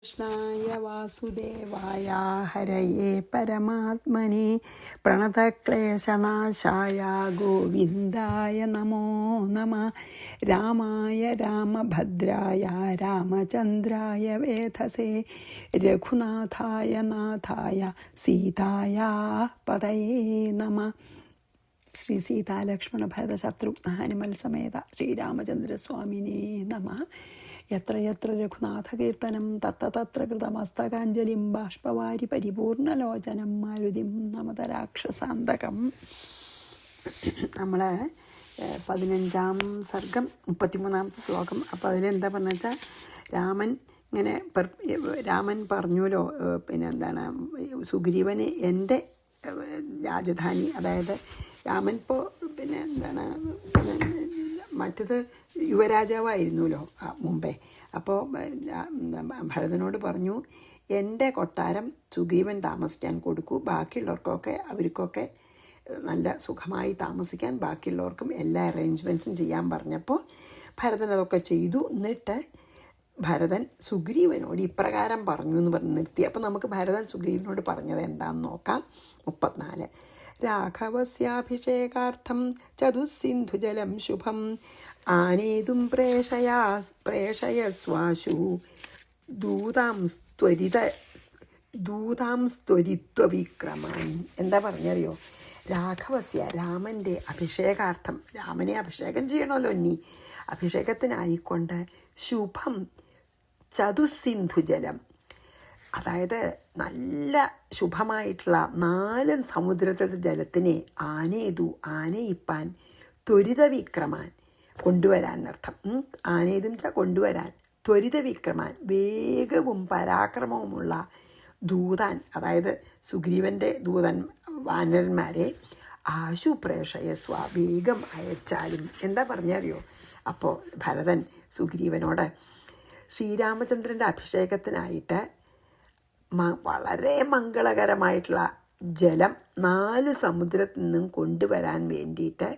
കൃഷ്ണായ വാസുദേവായ ഹരയേ പരമാത്മനെ പ്രണതക്ലേശനാശായ ഗോവിന്ദായ നമോ നമഃ. രാമായ രാമഭദ്രായ രാമചന്ദ്രായ വേധസേ രഘുനാഥായ നാഥായ സീതായ പതയേ നമഃ. ശ്രീ സീതാലക്ഷ്മണ ഭരത ശത്രുഘ്ന ഹനുമൽ സമേത ശ്രീരാമചന്ദ്രസ്വാമിനേ നമഃ. യത്ര യത്ര രഘുനാഥകീർത്തനം തത്ര തത്ര കൃതമസ്തകാഞ്ജലിം ബാഷ്പവാരി പരിപൂർണലോചനം മാരുതിം നമത രാക്ഷസാന്തകം. നമ്മൾ 15-ാം സർഗം 33-ാമത്തെ ശ്ലോകം. അപ്പോൾ അതിലെന്താ പറഞ്ഞ വെച്ചാൽ രാമൻ പറഞ്ഞുല്ലോ, പിന്നെ എന്താണ്, സുഗ്രീവന് എൻ്റെ രാജധാനി, അതായത് രാമൻ ഇപ്പോൾ പിന്നെ എന്താണ് മറ്റത് യുവരാജാവായിരുന്നല്ലോ മുമ്പേ. അപ്പോൾ ഭരതനോട് പറഞ്ഞു, എൻ്റെ കൊട്ടാരം സുഗ്രീവൻ താമസിക്കാൻ കൊടുക്കൂ, ബാക്കിയുള്ളവർക്കൊക്കെ അവർക്കൊക്കെ നല്ല സുഖമായി താമസിക്കാൻ ബാക്കിയുള്ളവർക്കും എല്ലാ അറേഞ്ച്മെൻറ്റ്സും ചെയ്യാൻ പറഞ്ഞപ്പോൾ ഭരതൻ അതൊക്കെ ചെയ്തു. എന്നിട്ട് ഭരതൻ സുഗ്രീവനോട് ഇപ്രകാരം പറഞ്ഞു എന്ന് പറഞ്ഞ് നിർത്തി. അപ്പോൾ നമുക്ക് ഭരതൻ സുഗ്രീവനോട് പറഞ്ഞത് എന്താണെന്ന് നോക്കാം. 34. രാഘവസ്യാഭിഷേകാർത്ഥം ചതുസ്സിന്ധുജലം ശുഭം ആനേതും പ്രേഷയസ്വാശു ദൂതാംസ്ത്വരിത്വവിക്രമാൻ. എന്താ പറഞ്ഞറിയോ? രാഘവസ്യ, രാമൻ്റെ അഭിഷേകാർത്ഥം, രാമനെ അഭിഷേകം ചെയ്യണമല്ലോ ഇനി, അഭിഷേകത്തിനായിക്കൊണ്ട് ശുഭം ചതുസ്സിന്ധുജലം, അതായത് നല്ല ശുഭമായിട്ടുള്ള 4 സമുദ്രത്തിലെ ജലത്തിനെ ആനയിപ്പാൻ ത്വരിതവിക്രമാൻ, കൊണ്ടുവരാൻ എന്നർത്ഥം. ആനേതും കൊണ്ടുവരാൻ, ത്വരിതവിക്രമാൻ, വേഗവും പരാക്രമവുമുള്ള ദൂതാൻ, അതായത് സുഗ്രീവൻ്റെ ദൂതൻ വാനരന്മാരെ ആശു പ്രേഷയസ്വ, വേഗം അയച്ചാലും. എന്താ പറഞ്ഞറിയോ? അപ്പോൾ ഭരതൻ സുഗ്രീവനോട് ശ്രീരാമചന്ദ്രൻ്റെ അഭിഷേകത്തിനായിട്ട് വളരെ മംഗളകരമായിട്ടുള്ള ജലം 4 സമുദ്രത്തിൽ നിന്നും കൊണ്ടുവരാൻ വേണ്ടിയിട്ട്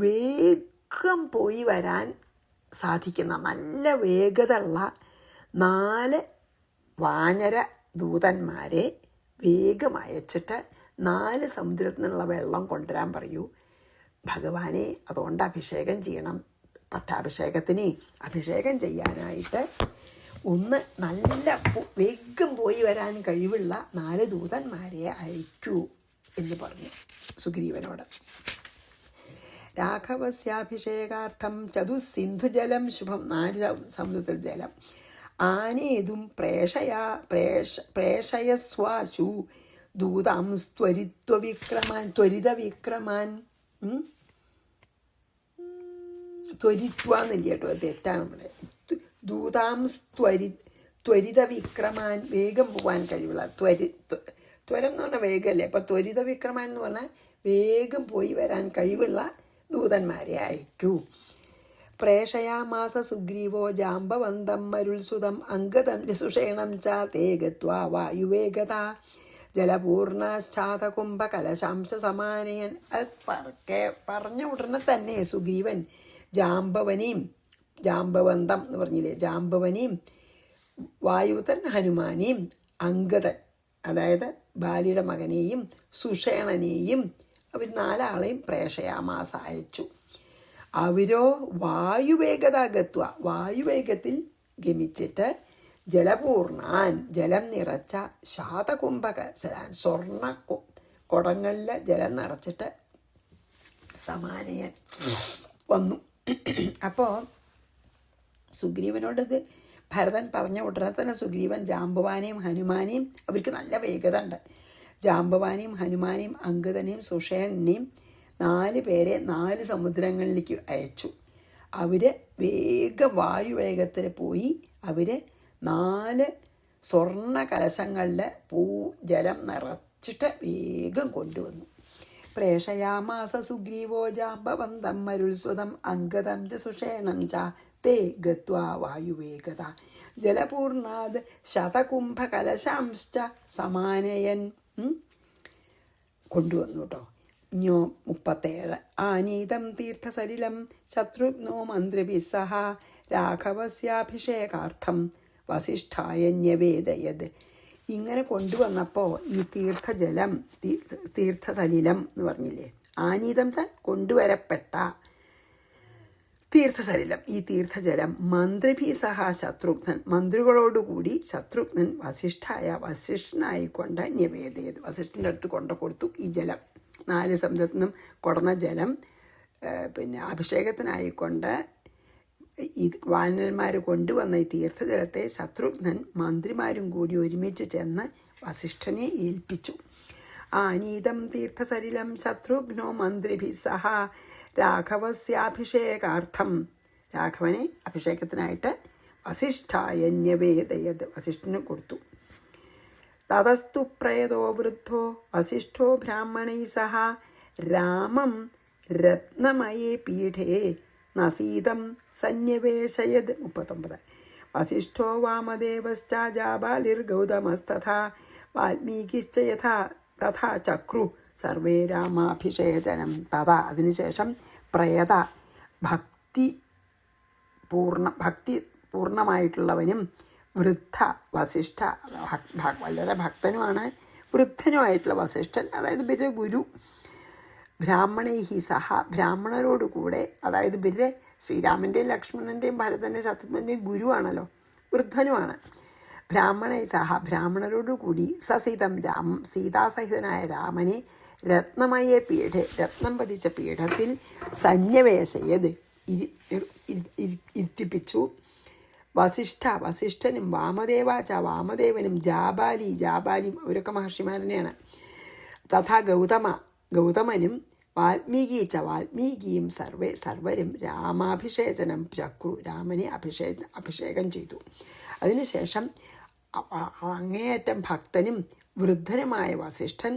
വേഗം പോയി വരാൻ സാധിക്കുന്ന നല്ല വേഗത ഉള്ള 4 വാനര ദൂതന്മാരെ വേഗം അയച്ചിട്ട് 4 സമുദ്രത്തിൽ നിന്നുള്ള വെള്ളം കൊണ്ടുവരാൻ പറയൂ. ഭഗവാനെ അതുകൊണ്ട് അഭിഷേകം ചെയ്യണം. പട്ടാഭിഷേകത്തിന് അഭിഷേകം ചെയ്യാനായിട്ട് ഒന്ന് നല്ല വേഗം പോയി വരാൻ കഴിവുള്ള 4 ദൂതന്മാരെ അയക്കൂ എന്ന് പറഞ്ഞു സുഗ്രീവനോട്. രാഘവസ്യാഭിഷേകാർത്ഥം ചതുസ്സിന്ധുജലം ശുഭം, 4 സമുദ്രത്തിൽ ജലം. ആനേതും പ്രേഷയസ്വാശു ദൂതാംസ്ത്വരിത്വവിക്രമാൻ, ത്വരിതവിക്രമാൻ, ത്വരിത്വാന്നില്ല കേട്ടോ, തെറ്റാണ് ഇവിടെ. ത്വരിതവിക്രമാൻ, വേഗം പോകാൻ കഴിവുള്ള, ത്വരം എന്ന് പറഞ്ഞാൽ വേഗമല്ലേ. അപ്പോൾ ത്വരിതവിക്രമാൻ എന്ന് പറഞ്ഞാൽ വേഗം പോയി വരാൻ കഴിവുള്ള ദൂതന്മാരെ അയക്കൂ. പ്രേഷയാമാസ സുഗ്രീവോ ജാമ്പവന്തം മരുൾസുതം അംഗതം സുഷേണം ച തേ ഗത്വാ വായുവേഗത ജലപൂർണാശ്ചാതകുംഭകലശാംശ സമാനയൻ. അത് പറഞ്ഞ ഉടനെ തന്നെ സുഗ്രീവൻ ജാമ്പവന്തം എന്ന് പറഞ്ഞില്ലേ, ജാമ്പവനെയും വായുതൻ ഹനുമാനെയും അംഗദൻ, അതായത് ബാലിയുടെ മകനെയും സുഷേണനെയും, അവർ 4 ആളെയും പ്രേഷയാമാസ അയച്ചു. അവരോ വായുവേഗത ഗത്വ, വായുവേഗത്തിൽ ഗമിച്ചിട്ട് ജലപൂർണാൻ, ജലം നിറച്ച ശാതകുംഭകലശാൻ, സ്വർണ്ണ കുടങ്ങളിൽ ജലം നിറച്ചിട്ട് സമാനയൻ വന്നു. അപ്പോൾ സുഗ്രീവനോടത് ഭരതൻ പറഞ്ഞ ഉടനെ തന്നെ സുഗ്രീവൻ ജാമ്പവാനെയും ഹനുമാനെയും, അവർക്ക് നല്ല വേഗത ഉണ്ട്, ജാമ്പവാനെയും ഹനുമാനെയും അംഗദനെയും സുഷേണനെയും 4 പേരെ 4 സമുദ്രങ്ങളിലേക്ക് അയച്ചു. അവർ വേഗം വായുവേഗത്തിൽ പോയി അവർ 4 സ്വർണ്ണ കലശങ്ങളിൽ ജലം നിറച്ചിട്ട് വേഗം കൊണ്ടുവന്നു. പ്രേഷയാമാസ സുഗ്രീവോ ജാമ്പവന്തം മരുൾസുതം അംഗതം ച സുഷേണം ച തേ ഗത്വാ വായുവേഗത ജലപൂർണാത് ശതകുംഭകലശാംശ്ച സമാനയൻ. കൊണ്ടുവന്നു കേട്ടോ. 37. ആനീതം തീർത്ഥസലിലം ശത്രുഘ്നോ മന്ത്രിഭിः സഹ രാഘവസ്യാഭിഷേകാർത്ഥം വസിഷ്ഠായ ന്യവേദയത്. ഇങ്ങനെ കൊണ്ടുവന്നപ്പോൾ ഈ തീർത്ഥജലം, തീർത്ഥസലിലം എന്ന് പറഞ്ഞില്ലേ, ആനീതം ചാൽ കൊണ്ടുവരപ്പെട്ട തീർത്ഥസലിലം, ഈ തീർത്ഥജലം മന്ത്രിഭി സഹ ശത്രുഘ്നൻ, മന്ത്രികളോടുകൂടി ശത്രുഘ്നൻ വസിഷ്ഠനായിക്കൊണ്ട് നിവേദയത്, വസിഷ്ഠൻ്റെ അടുത്ത് കൊടുത്തു. ഈ ജലം 4 സമുദ്രത്തിൽ നിന്നും കൊടന്ന ജലം അഭിഷേകത്തിനായിക്കൊണ്ട് ഈ വാനരന്മാർ കൊണ്ടുവന്ന ഈ തീർത്ഥജലത്തെ ശത്രുഘ്നൻ മന്ത്രിമാരും കൂടി ഒരുമിച്ച് ചെന്ന് വസിഷ്ഠനെ ഏൽപ്പിച്ചു. ആനീതം തീർത്ഥസലിലം ശത്രുഘ്നോ മന്ത്രിഭി സഹ രാഘവസ്യാഭിഷേകാർത്ഥം, രാഘവനെ അഭിഷേകത്തിനായിട്ട് വസിഷ്ഠായ ന്യവേദയത്, വസിഷ്ഠന് കൊടുത്തു. തതസ്തു പ്രയതോ വൃദ്ധോ വസിഷ്ഠോ ബ്രാഹ്മണൈ സഹ രാമം രത്നമയേ പീഠേ നസീതം സന്യവേശയത്. 39. വസിഷ്ഠോ വാമദേവശ്ച ജാബാലിർഗൗതമസ്തഥാ വാൽമീകിശ്ച തഥാ ചക്രു സർവേ രാമാഭിഷേചനം. തഥാ അതിനുശേഷം പ്രയത ഭക്തി പൂർണ്ണമായിട്ടുള്ളവനും വൃദ്ധ വസിഷ്ഠ, വളരെ ഭക്തനുമാണ് വൃദ്ധനുമായിട്ടുള്ള വസിഷ്ഠൻ, അതായത് ഇവരുടെ ഗുരു, ബ്രാഹ്മണൈഹി സഹ ബ്രാഹ്മണരോടുകൂടെ, അതായത് ഇവരുടെ ശ്രീരാമൻ്റെയും ലക്ഷ്മണൻ്റെയും ഭരതൻ്റെയും ശത്രുഘ്നൻ്റെയും ഗുരുവാണല്ലോ, വൃദ്ധനുമാണ്. ബ്രാഹ്മണൈ സഹ ബ്രാഹ്മണരോടുകൂടി സസിതം സീതാസഹിതനായ രാമനെ രത്നമയ പീഠെ രത്നം പതിച്ച പീഠത്തിൽ സന്യവേശയത് ഇരുത്തിപ്പിച്ചു. വസിഷ്ഠനും വാമദേവാച വാമദേവനും ജാബാലിയും അവരൊക്കെ മഹർഷിമാരനെയാണ്. തഥാ ഗൗതമനും വാൽമീകിച്ച വാൽമീകിയും സർവരും രാമാഭിഷേചനം ചക്രു രാമനെ അഭിഷേകം ചെയ്തു. അതിനുശേഷം അങ്ങേയറ്റം ഭക്തനും വൃദ്ധനുമായ വസിഷ്ഠൻ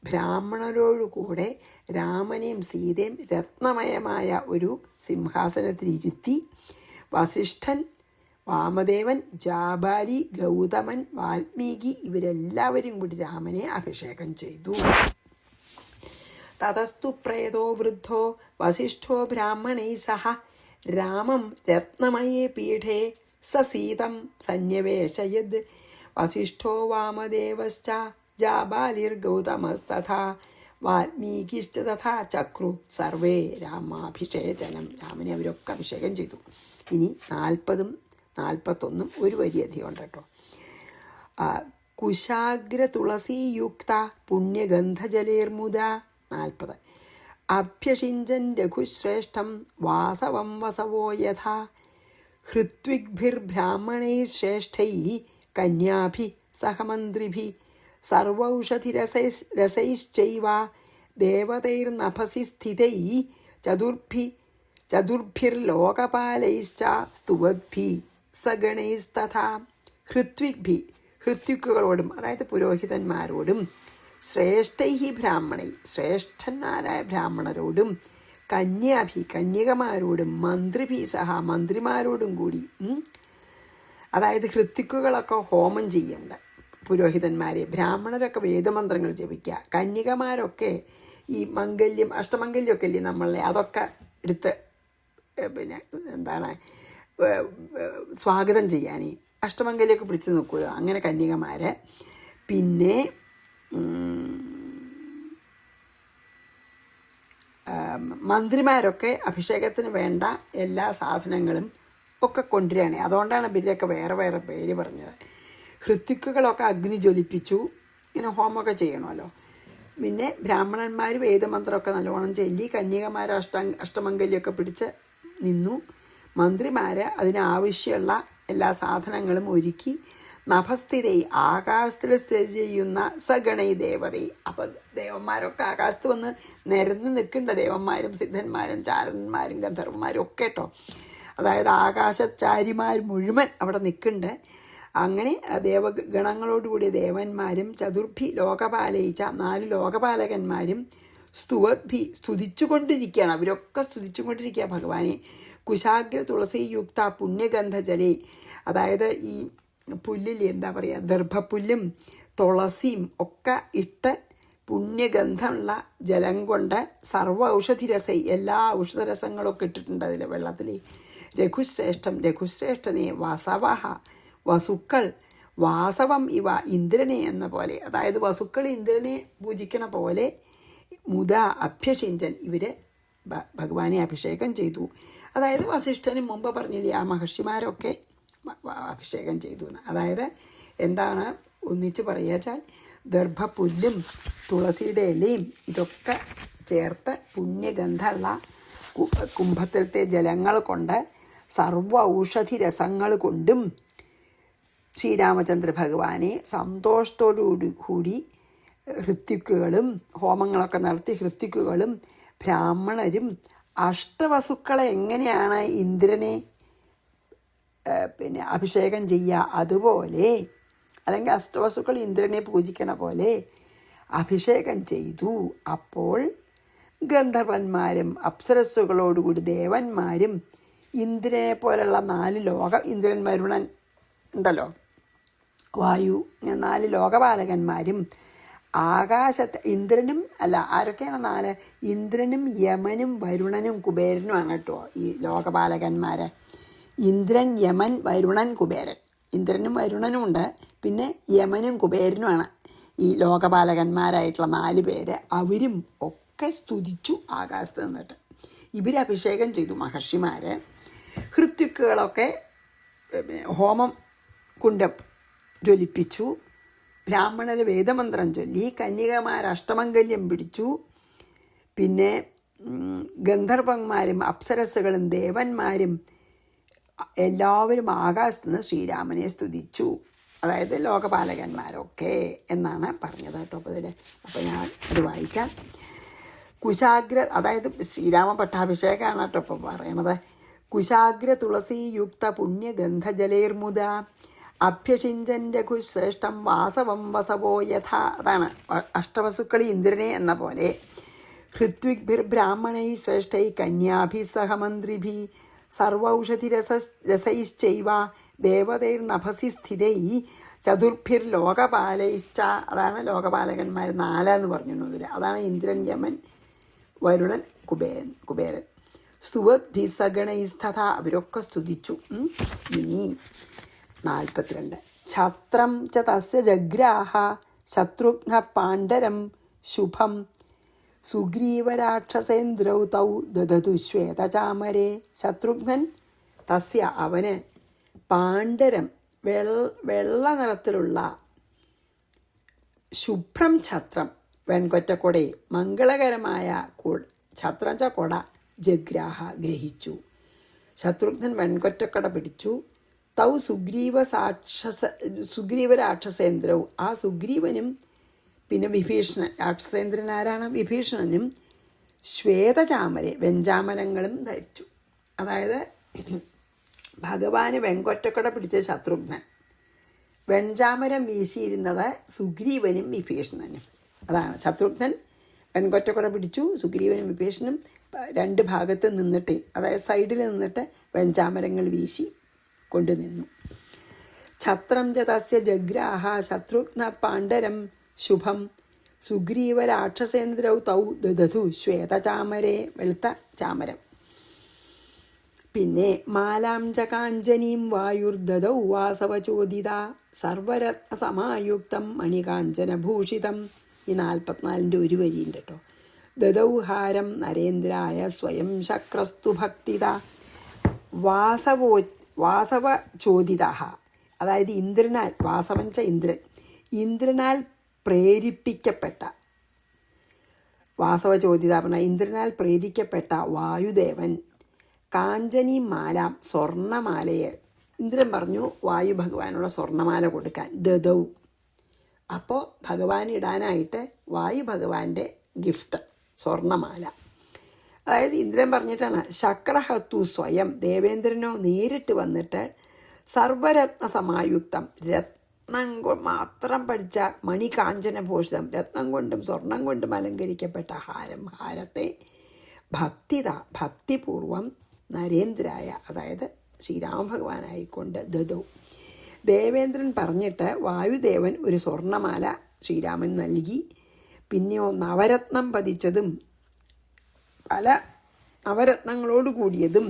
ബ്രാഹ്മണരോടുകൂടെ രാമനെയും സീതയും രത്നമയമായ ഒരു സിംഹാസനത്തിലിരുത്തി. വസിഷ്ഠൻ, വാമദേവൻ, ജാബാലി, ഗൗതമൻ, വാൽമീകി ഇവരെല്ലാവരും കൂടി രാമനെ അഭിഷേകം ചെയ്തു. തതസ്തു പ്രേതോ വൃദ്ധോ വസിഷ്ഠോ ബ്രാഹ്മണൈ സഹ രാമം രത്നമയേ പീഠേ സസീതം സന്യവേശയത്. വസിഷ്ഠോ വാമദേവശ്ച ജാബാലിർഗൗതമസ്തഥാ വാൽമീകിശ്ച തഥാ ചക്രു സർവേ രാമാഭിഷേചനം. രാമനെ അവരൊക്കെ അഭിഷേകം ചെയ്തു. ഇനി 40ഉം 41ഉം ഒരു വരി അധികം ഉണ്ട് കേട്ടോ. കുശാഗ്ര തുളസീയുക്ത പുണ്യഗന്ധജലേർമുദ. 40. അഭ്യഷിഞ്ചൻ രഘുശ്രേഷ്ഠം വാസവം വസവോ യഥാ ഹൃത്വിഗ്ഭിർബ്രാഹ്മണൈശ്രേഷ്ഠൈ കന്യാഭി സഹമന്ത്രിഭി സർവൗഷധിരസൈശ്ചൈവ ദേവതൈർനഭസി സ്ഥിതൈ ചതുർഭിർലോകപാലൈശ്ച സ്തുവദ്ഭി സഗണൈസ്തഥാ. ഹൃത്വിക്കുകളോടും അതായത് പുരോഹിതന്മാരോടും ശ്രേഷ്ഠൈ ബ്രാഹ്മണൈ ശ്രേഷ്ഠന്മാരായ ബ്രാഹ്മണരോടും കന്യകമാരോടും മന്ത്രിഭി സഹ മന്ത്രിമാരോടും കൂടി, അതായത് ഹൃത്വിക്കുകളൊക്കെ ഹോമം ചെയ്യേണ്ട പുരോഹിതന്മാരെ, ബ്രാഹ്മണരൊക്കെ വേദമന്ത്രങ്ങൾ ജപിക്കുക, കന്യകമാരൊക്കെ ഈ മംഗല്യം അഷ്ടമംഗല്യമൊക്കെ ഇല്ലേ നമ്മളെ അതൊക്കെ എടുത്ത് സ്വാഗതം ചെയ്യാനേ അഷ്ടമംഗല്യമൊക്കെ പിടിച്ച് നിൽക്കുക, അങ്ങനെ കന്യകമാരെ. പിന്നെ മന്ത്രിമാരൊക്കെ അഭിഷേകത്തിന് വേണ്ട എല്ലാ സാധനങ്ങളും ഒക്കെ കൊണ്ടുവരികയാണ്. അതുകൊണ്ടാണ് ഇവരെയൊക്കെ വേറെ വേറെ പേര് പറഞ്ഞത്. ഹൃത്വിക്കുകളൊക്കെ അഗ്നി ജ്വലിപ്പിച്ചു, ഇങ്ങനെ ഹോമമൊക്കെ ചെയ്യണമല്ലോ. പിന്നെ ബ്രാഹ്മണന്മാർ വേദമന്ത്രമൊക്കെ നല്ലോണം ചൊല്ലി, കന്യകമാർ അഷ്ടമംഗല്യമൊക്കെ പിടിച്ച് നിന്നു. മന്ത്രിമാർ അതിനാവശ്യമുള്ള എല്ലാ സാധനങ്ങളും ഒരുക്കി. നഭസ്ഥിതൈ ആകാശത്തിൽ സ്ഥിതി ചെയ്യുന്ന സഗണൈ ദേവതൈ. അപ്പം ദേവന്മാരൊക്കെ ആകാശത്ത് വന്ന് നിരന്ന് നിൽക്കേണ്ട, ദേവന്മാരും സിദ്ധന്മാരും ചാരന്മാരും ഗന്ധർവന്മാരും ഒക്കെ കേട്ടോ. അതായത് ആകാശച്ചാരിമാർ മുഴുവൻ അവിടെ നിൽക്കുന്നുണ്ട്. അങ്ങനെ ദേവഗണങ്ങളോടുകൂടിയ ദേവന്മാരും ചതുർഭി ലോകപാലയിച്ച 4 ലോകപാലകന്മാരും സ്തുവദ്ഭി സ്തുതിച്ചുകൊണ്ടിരിക്കുകയാണ്. അവരൊക്കെ സ്തുതിച്ചുകൊണ്ടിരിക്കുക ഭഗവാനെ. കുശാഗ്ര തുളസിയുക്ത പുണ്യഗന്ധജലേ, അതായത് ഈ പുല്ലിൽ എന്താ പറയുക, ദർഭപ്പുല്ലും തുളസിയും ഒക്കെ ഇട്ട് പുണ്യഗന്ധമുള്ള ജലം കൊണ്ട് സർവ്വ ഔഷധിരസൈ എല്ലാ ഔഷധരസങ്ങളൊക്കെ ഇട്ടിട്ടുണ്ട് അതിൽ വെള്ളത്തിൽ. രഘുശ്രേഷ്ഠനെ വസുക്കൾ വാസവം ഇവ ഇന്ദ്രനെ എന്ന പോലെ, അതായത് വസുക്കൾ ഇന്ദ്രനെ പൂജിക്കണ പോലെ മുത അഭ്യഷിഞ്ചൻ ഇവര് ഭഗവാനെ അഭിഷേകം ചെയ്തു. അതായത് വസിഷ്ഠന് മുമ്പ് പറഞ്ഞില്ലേ ആ മഹർഷിമാരൊക്കെ അഭിഷേകം ചെയ്തു എന്ന്. അതായത് എന്താണ് ഒന്നിച്ച് പറയാച്ചാൽ ദർഭപ്പുല്ലും തുളസിയുടെ ഇലയും ഇതൊക്കെ ചേർത്ത് പുണ്യഗന്ധമുള്ള കുംഭത്തിലത്തെ ജലങ്ങൾ കൊണ്ട് സർവ ഔഷധി രസങ്ങൾ കൊണ്ടും ശ്രീരാമചന്ദ്ര ഭഗവാനെ സന്തോഷത്തോടു കൂടി ഹൃത്വിക്കുകളും ഹോമങ്ങളൊക്കെ നടത്തി ഹൃത്വിക്കുകളും ബ്രാഹ്മണരും അഷ്ടവസുക്കളെ എങ്ങനെയാണ് ഇന്ദ്രനെ അഭിഷേകം ചെയ്യുക അതുപോലെ, അല്ലെങ്കിൽ അഷ്ടവസുക്കൾ ഇന്ദ്രനെ പൂജിക്കണ പോലെ അഭിഷേകം ചെയ്തു. അപ്പോൾ ഗന്ധർവന്മാരും അപ്സരസ്സുകളോടുകൂടി ദേവന്മാരും ഇന്ദ്രനെ പോലുള്ള 4 ഇന്ദ്രൻ വരുണൻ ഉണ്ടല്ലോ, വായു, 4 ലോകപാലകന്മാരും ആകാശത്ത് ഇന്ദ്രനും അല്ല ആരൊക്കെയാണ് 4? ഇന്ദ്രനും യമനും വരുണനും കുബേരനുമാണ് കേട്ടോ ഈ ലോകപാലകന്മാരെ. ഇന്ദ്രൻ, യമൻ, വരുണൻ, കുബേരൻ. ഇന്ദ്രനും വരുണനും ഉണ്ട്, പിന്നെ യമനും കുബേരനുമാണ് ഈ ലോകപാലകന്മാരായിട്ടുള്ള 4 പേര്. അവരും ഒക്കെ സ്തുതിച്ചു ആകാശത്ത് നിന്നിട്ട്. ഇവരഭിഷേകം ചെയ്തു മഹർഷിമാര്. ഹൃത്വിക്കുകളൊക്കെ ഹോമം കുണ്ഡം ജ്വലിപ്പിച്ചു. ബ്രാഹ്മണര് വേദമന്ത്രം ചൊല്ലി. കന്യകമാർ അഷ്ടമംഗല്യം പിടിച്ചു. പിന്നെ ഗന്ധർവന്മാരും അപ്സരസ്സുകളും ദേവന്മാരും എല്ലാവരും ആകാശത്ത് നിന്ന് ശ്രീരാമനെ സ്തുതിച്ചു. അതായത് ലോകപാലകന്മാരൊക്കെ എന്നാണ് പറഞ്ഞത് കേട്ടോ. അപ്പോൾ ഇതിൽ അപ്പോൾ ഞാൻ ഇത് വായിക്കാം. കുശാഗ്ര, അതായത് ശ്രീരാമ പട്ടാഭിഷേകമാണ് കേട്ടോ ഇപ്പോൾ പറയണത്. കുശാഗ്ര തുളസീയുക്ത പുണ്യഗന്ധജലേർമുദ അഭ്യഷിഞ്ചൻ രഘുശ്രേഷ്ഠം വാസവം വസവോ യഥ. അതാണ് അഷ്ടവസുക്കളി ഇന്ദ്രനെ എന്ന പോലെ. ഹൃത്വിഗ്ഭിർ ബ്രാഹ്മണൈ ശ്രേഷ്ഠൈ കന്യാഭി സഹമന്ത്രിഭി സർവൗഷധി രസൈശ്ചൈവ ദേവതൈർനഭസി സ്ഥിതൈ ചതുർഭിർ ലോകപാലൈശ്ച. അതാണ് ലോകപാലകന്മാർ 4 എന്ന് പറഞ്ഞിരുന്നതിൽ. അതാണ് ഇന്ദ്രൻ, യമൻ, വരുണൻ, കുബേരൻ. സ്തുവദ്ഭി സഗണൈസ്തഥ, അവരൊക്കെ സ്തുതിച്ചു. ഇനി 42. ഛത്രം ച തസ്യ ജഗ്രാഹ ശത്രുഘ്ന പാണ്ഡരം ശുഭം സുഗ്രീവരാക്ഷസേന്ദ്രൗ തൗ ദദതു ശ്വേതചാമരേ. ശത്രുഘ്നൻ തസ്യ അവന് പാണ്ഡരം വെള്ള നിറത്തിലുള്ള ശുഭ്രം ഛത്രം വെൺകൊറ്റക്കൊട മംഗളകരമായ ഛത്രം ച കൊട ജഗ്രാഹ ഗ്രഹിച്ചു. ശത്രുഘ്നൻ വെൺകൊറ്റക്കൊട പിടിച്ചു. തൗ സുഗ്രീവരാക്ഷസേന്ദ്രവും ആ സുഗ്രീവനും പിന്നെ വിഭീഷണൻ, രാക്ഷസേന്ദ്രൻ ആരാണ്? വിഭീഷണനും ശ്വേതചാമരെ വെഞ്ചാമരങ്ങളും ധരിച്ചു. അതായത് ഭഗവാന് വെങ്കൊറ്റക്കൊട പിടിച്ച ശത്രുഘ്നൻ, വെഞ്ചാമരം വീശിയിരുന്നത് സുഗ്രീവനും വിഭീഷണനും. അതാണ് ശത്രുഘ്നൻ വെൺകൊറ്റക്കൊട പിടിച്ചു, സുഗ്രീവനും വിഭീഷണനും 2 ഭാഗത്ത് നിന്നിട്ട്, അതായത് സൈഡിൽ നിന്നിട്ട് വെഞ്ചാമരങ്ങൾ വീശി കൊണ്ടുനിന്നു. ഛത്രം ച തസ്യ ജഗ്രാഹ ശത്രുഘ്ന പാണ്ഡരം ശുഭം സുഗ്രീവരാക്ഷസേന്ദ്രൗ തൗ ദദതു ശ്വേതചാമരേ, വെളുത്ത ചാമരം. പിന്നെ മാലാം ച കാഞ്ചനീം വായുർദദൗ വാസവചോദിത സർവരത്ന സമായുക്തം മണികാഞ്ചനഭൂഷിതം. ഈ 44ൻ്റെ ഒരു വരിയുണ്ട് കേട്ടോ. ദദൗ ഹാരം നരേന്ദ്രായ സ്വയം ശക്രസ്തു ഭക്തിത വാസവചോദിത. അതായത് ഇന്ദ്രനാൽ, വാസവൻ ച ഇന്ദ്രൻ, ഇന്ദ്രനാൽ പ്രേരിപ്പിക്കപ്പെട്ട, വാസവചോദിത പറഞ്ഞ ഇന്ദ്രനാൽ പ്രേരിക്കപ്പെട്ട വായുദേവൻ കാഞ്ചനി മാലാം സ്വർണ്ണമാലയെ, ഇന്ദ്രൻ പറഞ്ഞു വായു ഭഗവാനുള്ള സ്വർണ്ണമാല കൊടുക്കാൻ. ദദൗ, അപ്പോൾ ഭഗവാൻ ഇടാനായിട്ട് വായു ഭഗവാന്റെ ഗിഫ്റ്റ് സ്വർണ്ണമാല. അതായത് ഇന്ദ്രൻ പറഞ്ഞിട്ടാണ് ശക്രഹത്തു സ്വയം, ദേവേന്ദ്രനോ നേരിട്ട് വന്നിട്ട് സർവരത്ന സമായുക്തം, രത്നം മാത്രം പഠിച്ച മണികാഞ്ചനഭൂഷിതം, രത്നം കൊണ്ടും സ്വർണം കൊണ്ടും അലങ്കരിക്കപ്പെട്ട ഹാരത്തെ ഭക്തിപൂർവം നരേന്ദ്രായ, അതായത് ശ്രീരാമഭഗവാനായിക്കൊണ്ട് ദദൗ. ദേവേന്ദ്രൻ പറഞ്ഞിട്ട് വായുദേവൻ ഒരു സ്വർണ്ണമാല ശ്രീരാമൻ നൽകി. പിന്നെയോ നവരത്നം പതിച്ചതും പല നവരത്നങ്ങളോട് കൂടിയതും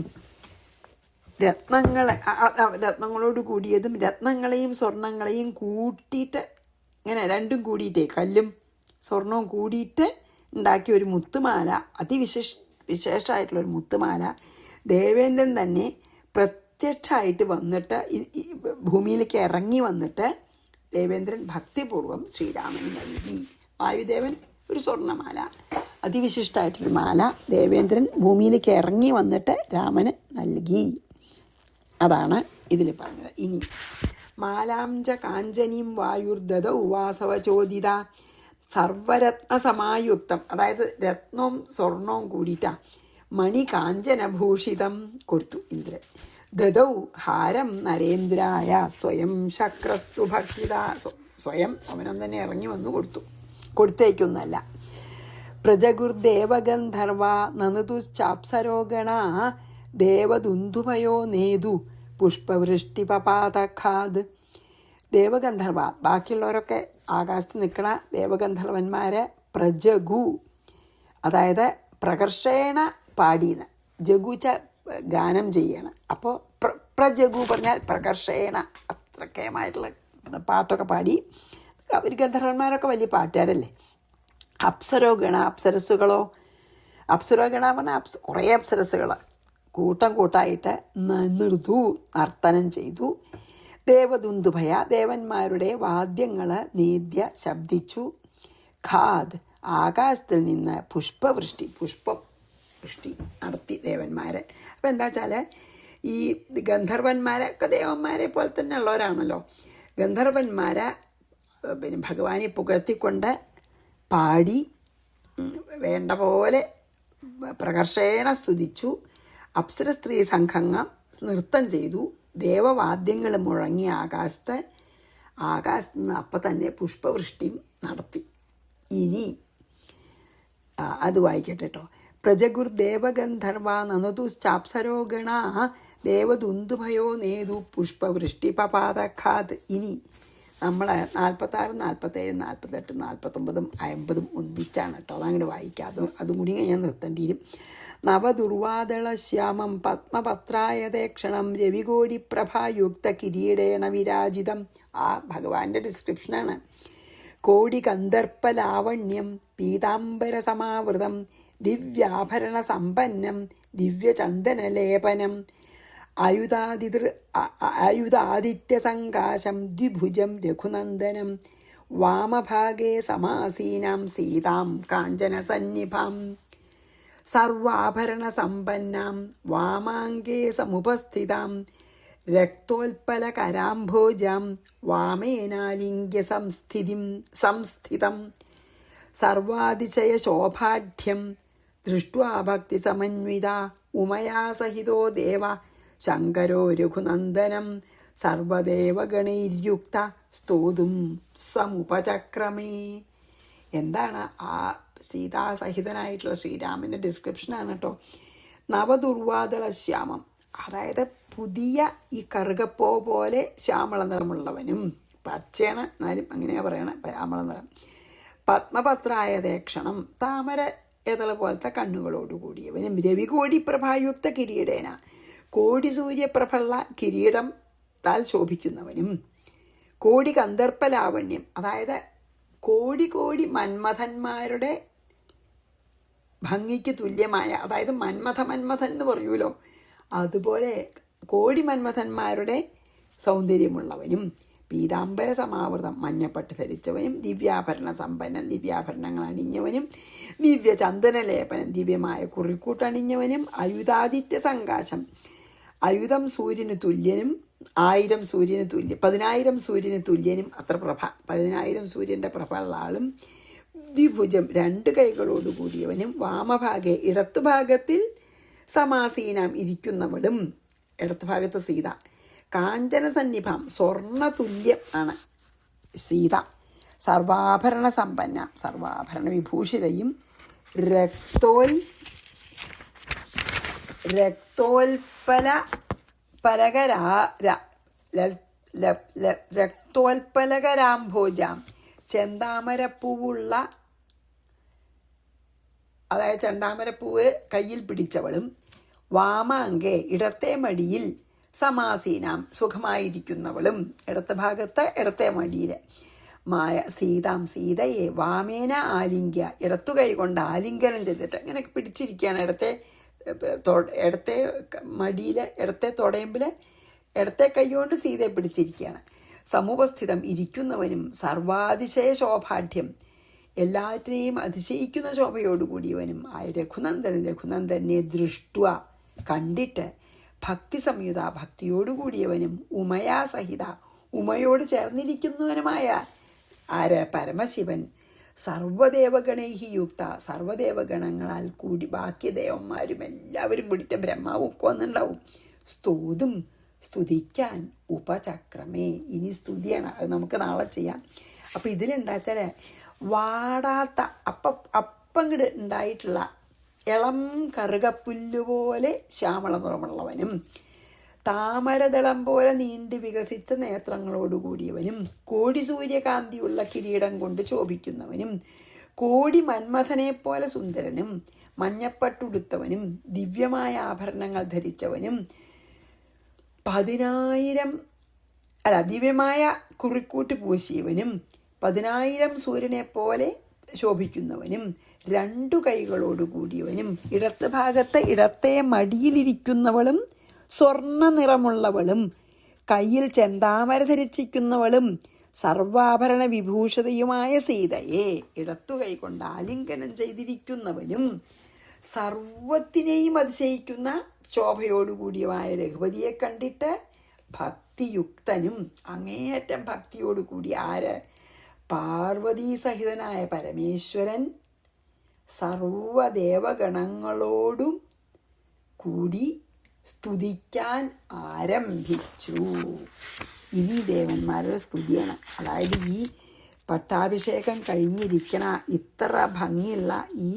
രത്നങ്ങളോട് കൂടിയതും രത്നങ്ങളെയും സ്വർണങ്ങളെയും കൂട്ടിയിട്ട് ഇങ്ങനെ രണ്ടും കൂടിയിട്ടേ കല്ലും സ്വർണവും കൂടിയിട്ട് ഉണ്ടാക്കിയ ഒരു മുത്തുമാല, വിശേഷമായിട്ടുള്ളൊരു മുത്തുമാല ദേവേന്ദ്രൻ തന്നെ പ്രത്യക്ഷമായിട്ട് വന്നിട്ട് ഭൂമിയിലേക്ക് ഇറങ്ങി വന്നിട്ട് ദേവേന്ദ്രൻ ഭക്തിപൂർവ്വം ശ്രീരാമന് നൽകി. വായുദേവൻ ഒരു സ്വർണ്ണമാല, അതിവിശിഷ്ടമായിട്ടൊരു മാല ദേവേന്ദ്രൻ ഭൂമിയിലേക്ക് ഇറങ്ങി വന്നിട്ട് രാമന് നൽകി. അതാണ് ഇതിൽ പറഞ്ഞത്. ഇനി മാലാംച കാഞ്ചനീം വായുർദത ഉവാസവ ചോദിത സർവരത്ന സമായുക്തം, അതായത് രത്നവും സ്വർണവും കൂടിയിട്ടാ മണി കാഞ്ചനഭൂഷിതം കൊടുത്തു ഇന്ദ്രൻ. ദദൗ ഹാരം നരേന്ദ്രായ സ്വയം ശക്രസ്തു ഭക്തിത, സ്വയം അവനൊന്നു തന്നെ ഇറങ്ങി വന്നു കൊടുത്തേക്കൊന്നല്ല. പ്രജഗുർദേവഗന്ധർവ നനുതുശ്ചാപ്സരോഗണ ദേവദുന്ദുഭയോ നേതു പുഷ്പവൃഷ്ടിപപാതഖാദ്. ദേവഗന്ധർവ, ബാക്കിയുള്ളവരൊക്കെ ആകാശത്ത് നിൽക്കണ ദേവഗന്ധർവന്മാരെ പ്രജഗു, അതായത് പ്രകർഷേണ പാടിയെന്ന്, ജഗുച്ച ഗാനം ചെയ്യണം. അപ്പോൾ പ്രജഗു പറഞ്ഞാൽ പ്രകർഷേണ, അത്രക്കേമായിട്ടുള്ള പാട്ടൊക്കെ പാടി. അവർ ഗന്ധർവന്മാരൊക്കെ വലിയ പാട്ടുകാരല്ലേ. അപ്സരോഗണ, അപ്സരസ്സുകളോ, അപ്സരോഗണ പറഞ്ഞാൽ കുറേ അപ്സരസ്സുകൾ കൂട്ടം കൂട്ടായിട്ട് നർത്തനം ചെയ്തു. ദേവദുന്ദുഭയ, ദേവന്മാരുടെ വാദ്യങ്ങൾ നേദ്യ ശബ്ദിച്ചു. ഖാദ്, ആകാശത്തിൽ നിന്ന് പുഷ്പവൃഷ്ടി നടത്തി ദേവന്മാരെ. അപ്പം എന്താ വെച്ചാൽ ഈ ഗന്ധർവന്മാരൊക്കെ ദേവന്മാരെ പോലെ തന്നെ ഉള്ളവരാണല്ലോ. ഗന്ധർവന്മാരെ പിന്നെ ഭഗവാനെ പുകഴ്ത്തിക്കൊണ്ട് പാടി വേണ്ട പോലെ പ്രകർഷേണ സ്തുതിച്ചു. അപ്സര സ്ത്രീ സംഘങ്ങൾ നൃത്തം ചെയ്തു. ദേവവാദ്യങ്ങൾ മുഴങ്ങി ആകാശത്ത് നിന്ന് അപ്പം തന്നെ പുഷ്പവൃഷ്ടിയും നടത്തി. ഇനി അത് വായിക്കട്ടെ കേട്ടോ. പ്രജഗുർദേവഗന്ധർവ നനുതുശ്ചാപ്സരോഗണ ദേവദുന്ദുഭയോ നേതു പുഷ്പവൃഷ്ടിപപാതഖാദ്. ഇനി നമ്മൾ 46, 47, 48, 49, 50 ഒന്നിച്ചാണ് കേട്ടോ. അതങ്ങോട്ട് വായിക്കാം. അതും കൂടി ഞാൻ നിർത്തേണ്ടി വരും. നവദുർവാദളശ്യാമം പത്മപത്രായതേക്ഷണം രവികോടിപ്രഭായുക്ത കിരീടേണ വിരാജിതം. ആ ഭഗവാന്റെ ഡിസ്ക്രിപ്ഷനാണ്. കോടി കന്ദർപ്പലാവണ്യം പീതാംബരസമാവൃതം ദിവ്യാഭരണ സമ്പന്നം ദിവ്യചന്ദനലേപനം ആയുധാദിത്യസങ്കാശം ദ്വിഭുജം രഘുനന്ദനം വാമഭാഗേ സമാസീനാം സീതാം കാഞ്ചനസന്നിഭാം സർവാഭരണസമ്പന്നാം വാമാംഗേ സമുപസ്ഥിതാം രക്തോൽപലകരാംഭോജാം വാമേനാലിംഗ്യ സംസ്ഥിതം സർവാതിശയശോഭാഢ്യം ദൃഷ്ട്വാ ഭക്തിസമന്വിത ഉമയാ സഹിതോ ദേവ ശങ്കരോ രഘുനന്ദനം സർവദേവഗണൈര്യുക്ത സ്തോതും സമുപചക്രമേ. എന്താണ് ആ സീതാസഹിതനായിട്ടുള്ള ശ്രീരാമൻ്റെ ഡിസ്ക്രിപ്ഷനാണ് കേട്ടോ. നവദുർവാദള ശ്യാമം, അതായത് പുതിയ ഈ കറുകപ്പോ പോലെ ശ്യാമള നിറമുള്ളവനും, പച്ചയാണ് എന്നാലും അങ്ങനെയാണ് പറയണ ശ്യാമള നിറം. പത്മപത്രായതേക്ഷണം, താമര ഏതള പോലത്തെ കണ്ണുകളോടുകൂടിയവനും രവികോടി പ്രഭായുക്ത കിരീടേന, കോടി സൂര്യപ്രഭുള്ള കിരീടം താൽ ശോഭിക്കുന്നവനും കോടി കന്ദർപ്പലാവണ്യം, അതായത് കോടി മന്മഥന്മാരുടെ ഭംഗിക്ക് തുല്യമായ, അതായത് മന്മഥൻ എന്ന് പറയൂലോ, അതുപോലെ കോടി മന്മഥന്മാരുടെ സൗന്ദര്യമുള്ളവനും പീതാംബര സമാവൃതം, മഞ്ഞപ്പട്ട് ധരിച്ചവനും ദിവ്യാഭരണ സമ്പന്നം, ദിവ്യാഭരണങ്ങൾ അണിഞ്ഞവനും ദിവ്യചന്ദനലേപനം, ദിവ്യമായ കുറിക്കൂട്ടണിഞ്ഞവനും ആയുധാദിത്യ സങ്കാശം, ആയുധം സൂര്യന് തുല്യനും 1000 സൂര്യന് തുല്യം, 10,000 സൂര്യന് തുല്യനും, അത്ര പ്രഭ, 10,000 സൂര്യൻ്റെ പ്രഭ ഉള്ള ആളും, ദ്വിഭുജം 2 കൈകളോട് കൂടിയവനും, വാമഭാഗെ ഇടത്തുഭാഗത്തിൽ സമാസീനാം ഇരിക്കുന്നവളും, ഇടത്തുഭാഗത്ത് സീത, കാഞ്ചന സന്നിഭാം സ്വർണ്ണ തുല്യം ആണ് സീത, സർവാഭരണ സമ്പന്ന സർവാഭരണ വിഭൂഷിതയും, രക്തോൽപലകരാംഭോജാം ചെന്താമരപ്പൂവുള്ള, അതായത് ചെന്താമരപ്പൂവ് കയ്യിൽ പിടിച്ചവളും, വാമാങ്കെ ഇടത്തെ മടിയിൽ സമാസീനാം സുഖമായിരിക്കുന്നവളും, ഇടത്തെ ഭാഗത്ത് ഇടത്തെ മടിയിൽ സീതാം സീതയെ വാമേന ആലിംഗ്യ, ഇടത്തു കൈ കൊണ്ട് ആലിംഗനം ചെയ്തിട്ട് ഇങ്ങനെ പിടിച്ചിരിക്കുകയാണ്. ഇടത്തെ മടിയിൽ ഇടത്തെ തൊടയമ്പിൽ ഇടത്തെ കൈ കൊണ്ട് സീതയെ പിടിച്ചിരിക്കുകയാണ്. സമുപസ്ഥിതം ഇരിക്കുന്നവനും സർവാതിശയ ശോഭാഢ്യം, എല്ലാറ്റിനെയും അതിശയിക്കുന്ന ശോഭയോടുകൂടിയവനും ആയ രഘുനന്ദനെ ദൃഷ്ട്വ കണ്ടിട്ട്, ഭക്തി സംയുത ഭക്തിയോടുകൂടിയവനും, ഉമയാ സഹിത ഉമയോട് ചേർന്നിരിക്കുന്നവനുമായ പരമശിവൻ, സർവദേവഗണൈഹി യുക്ത സർവദേവഗണങ്ങളാൽ കൂടി ബാക്കി ദേവന്മാരും എല്ലാവരും കൂടിയിട്ട് ബ്രഹ്മാവും ഒക്കെ വന്നിട്ടുണ്ടാവും. സ്തുതിക്കാൻ ഉപചക്രമേ. ഇനി സ്തുതിയാണ്, അത് നമുക്ക് നാളെ ചെയ്യാം. അപ്പം ഇതിലെന്താ വെച്ചാൽ വാടാത്ത അപ്പങ്ങട് ഉണ്ടായിട്ടുള്ള ഇളം കറുകപ്പുല്ലുപോലെ ശ്യാമള നിറമുള്ളവനും, താമരദളം പോലെ നീണ്ടു വികസിച്ച നേത്രങ്ങളോടുകൂടിയവനും, കോടി സൂര്യകാന്തിയുള്ള കിരീടം കൊണ്ട് ശോഭിക്കുന്നവനും, കോടി മന്മഥനെ പോലെ സുന്ദരനും, മഞ്ഞപ്പട്ടുടുത്തവനും, ദിവ്യമായ ആഭരണങ്ങൾ ധരിച്ചവനും, ദിവ്യമായ കുറിക്കൂട്ട് പൂശിയവനും, 10,000 സൂര്യനെ പോലെ ശോഭിക്കുന്നവനും, 2 കൈകളോടുകൂടിയവനും, ഇടത്ത് ഭാഗത്ത് ഇടത്തെ മടിയിലിരിക്കുന്നവളും സ്വർണ്ണ നിറമുള്ളവളും, കയ്യിൽ ചെന്താമര ധരിച്ചിരിക്കുന്നവളും, സർവാഭരണ വിഭൂഷിതയുമായ സീതയെ ഇടത്തു കൈകൊണ്ട് ആലിംഗനം ചെയ്തിരിക്കുന്നവനും, സർവത്തിനെയും അതിശയിക്കുന്ന ശോഭയോടുകൂടിയമായ രഘുപതിയെ കണ്ടിട്ട് ഭക്തിയുക്തനും, അങ്ങേയറ്റം ഭക്തിയോടുകൂടി പാർവതീ സഹിതനായ പരമേശ്വരൻ സർവദേവഗണങ്ങളോടും കൂടി സ്തുതിക്കാൻ ആരംഭിച്ചു. ഇനി ദേവന്മാരുടെ സ്തുതിയാണ്. അതായത് ഈ പട്ടാഭിഷേകം കഴിഞ്ഞിരിക്കണ ഇത്ര ഭംഗിയുള്ള ഈ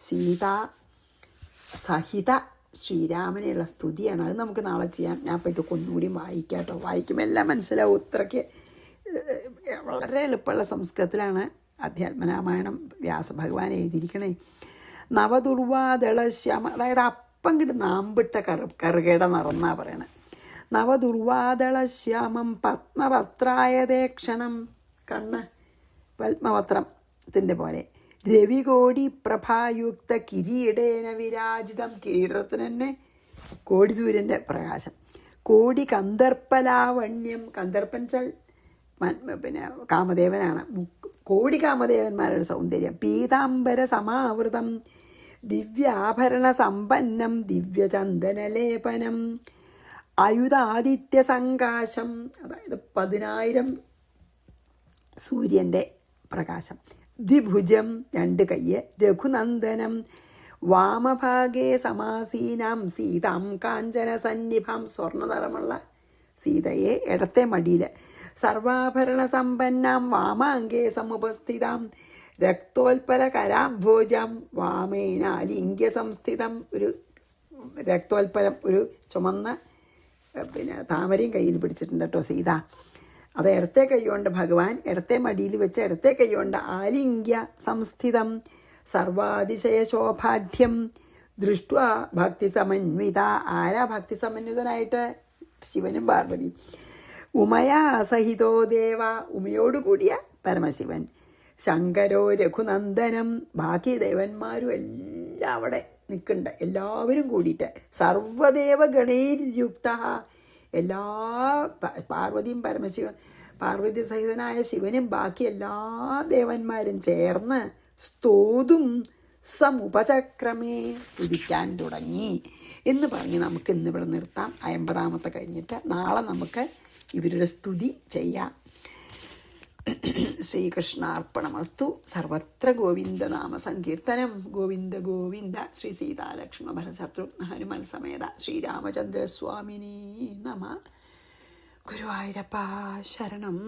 സീതാ സഹിത ശ്രീരാമനെയുള്ള സ്തുതിയാണ്. അത് നമുക്ക് നാളെ ചെയ്യാം. ഞാൻ ഇപ്പോൾ ഇതൊക്കെ ഒന്നുകൂടി വായിക്കാം കേട്ടോ. വായിക്കുമ്പോൾ എല്ലാം മനസ്സിലാവും. ഇത്രയ്ക്ക് വളരെ എളുപ്പമുള്ള സംസ്കൃതത്തിലാണ് അധ്യാത്മരാമായണം വ്യാസഭഗവാൻ എഴുതിയിരിക്കണേ. നവദുർവാദളശ്യാമ, അതായത് അപ്പം കിട്ട് നാമ്പിട്ട കറുകയുടെ നിറന്നാ പറയണേ. നവദുർവാദളശ്യാമം പത്മപത്രായതേക്ഷണം, കണ്ണ് പത്മപത്രത്തിൻ്റെ പോലെ, രവികോടി പ്രഭായുക്ത കിരീടേന വിരാജിതം, കിരീടത്തിന് തന്നെ കോടി സൂര്യൻ്റെ പ്രകാശം, കോടി കന്ദർപ്പലാവണ്യം, കന്ദർപ്പൻ ചൽ പിന്നെ കാമദേവനാണ്, കോടി കാമദേവന്മാരുടെ സൗന്ദര്യം, പീതാംബര സമാവൃതം ദിവ്യാഭരണ സമ്പന്നം ദിവ്യചന്ദനലേപനം, ആയുധാദിത്യ സങ്കാശം, അതായത് 10,000 സൂര്യൻ്റെ പ്രകാശം, ദ്വിഭുജം 2 കയ്യ്, രഘുനന്ദനം വാമഭാഗേ സമാസീനാം സീതാം കാഞ്ചന സന്നിഭം, സ്വർണ്ണ നിറമുള്ള സീതയെ ഇടത്തെ മടിയിൽ, സർവാഭരണ സമ്പന്നാം വാമാംഗേ സമുപസ്ഥിതാം രക്തോൽപല കരാംഭോജം വാമേന ലിംഗ്യ സംസ്ഥിതം, ഒരു രക്തോൽപലം ഒരു ചുമന്ന പിന്നെ താമരയും കയ്യിൽ പിടിച്ചിട്ടുണ്ട് കേട്ടോ സീത. അത് ഇടത്തെ കൈകൊണ്ട് ഭഗവാൻ ഇടത്തെ മടിയിൽ വെച്ച് ഇടത്തെ കൈകൊണ്ട് ആലിംഗ്യ സംസ്ഥിതം, സർവാതിശയ ശോഭാഢ്യം ദൃഷ്ട ഭക്തി സമന്വിത, ഭക്തി സമന്വിതനായിട്ട് ശിവനും പാർവതിയും, ഉമയാ സഹിതോ ദേവ, ഉമയോടുകൂടിയ പരമശിവൻ, ശങ്കരോ രഘുനന്ദനം, ബാക്കി ദേവന്മാരും എല്ലാം അവിടെ നിൽക്കുന്നുണ്ട്, എല്ലാവരും കൂടിയിട്ട്, സർവദേവഗണൈര്യുക്ത, എല്ലാ പാർവതിയും പരമശിവൻ പാർവതി സഹിതനായ ശിവനും ബാക്കി എല്ലാ ദേവന്മാരും ചേർന്ന് സ്തോതും സമുപചക്രമേ, സ്തുതിക്കാൻ തുടങ്ങി എന്ന് പറഞ്ഞ് നമുക്ക് ഇന്നിവിടെ നിർത്താം. 50-ാമത്തെ കഴിഞ്ഞിട്ട് നാളെ നമുക്ക് ഇവരുടെ സ്തുതി ചെയ്യാം. ശ്രീകൃഷ്ണാർപ്പണമസ്തു. സർവത്ര ഗോവിന്ദനാമ സങ്കീർത്തനം. ഗോവിന്ദ ഗോവിന്ദ. ശ്രീ സീതാലക്ഷ്മണ ഭരശത്രു ഹനുമൽ സമേത ശ്രീരാമചന്ദ്രസ്വാമിനീ നമ. ഗുരുവായൂരപ്പ ശരണം.